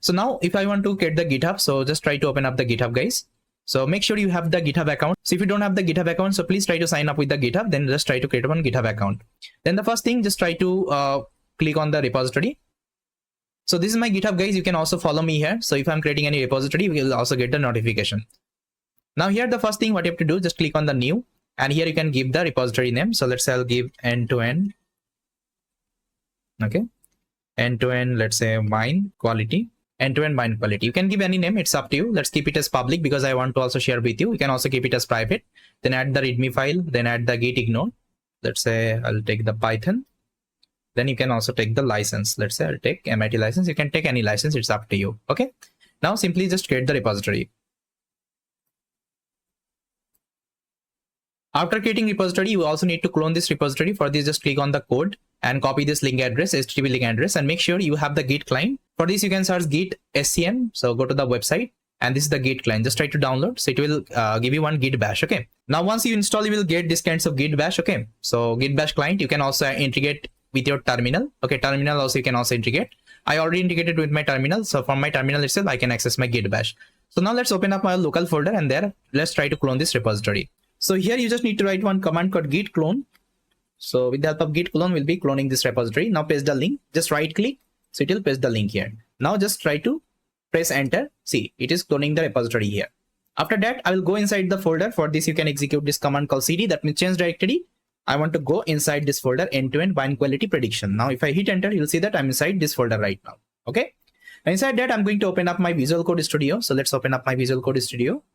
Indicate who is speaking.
Speaker 1: So now if I want to get the GitHub, so just try to open up the GitHub, guys. So make sure you have the GitHub account. So if you don't have the GitHub account, so please try to sign up with the GitHub, then just try to create one GitHub account. Then the first thing, just try to click on the repository. So this is my GitHub, guys. You can also follow me here. So if I'm creating any repository, we will also get the notification. Now here, the first thing what you have to do, just click on the new, and here you can give the repository name. So let's say I'll give end-to-end. Okay. End-to-end, let's say wine quality. End-to-end wine quality. You can give any name. It's up to you. Let's keep it as public because I want to also share with you. You can also keep it as private. Then add the README file. Then add the git ignore. Let's say I'll take the Python. Then you can also take the license. Let's say I'll take MIT license. You can take any license. It's up to you. Okay. Now simply just create the repository. After creating repository, you also need to clone this repository. For this, just click on the code and copy this link address, HTTP link address, and make sure you have the Git client. For this, you can search Git SCM. So go to the website, and this is the Git client. Just try to download. So it will give you one Git bash. Okay. Now once you install, you will get this kinds of Git bash. Okay. So Git bash client, you can also integrate with your terminal. Okay. Terminal also you can also integrate. I already integrated with my terminal. So from my terminal itself, I can access my Git bash. So now let's open up my local folder, and there let's try to clone this repository. So here you just need to write one command called git clone. So with the help of git clone, we'll be cloning this repository. Now paste the link, just right click. So it will paste the link here. Now just try to press enter. See, it is cloning the repository here. After that, I will go inside the folder. For this, you can execute this command called cd. That means change directory. I want to go inside this folder, end-to-end wine quality prediction. Now, if I hit enter, you'll see that I'm inside this folder right now. Okay. Inside that, I'm going to open up my Visual Code Studio. So let's open up my Visual Code Studio.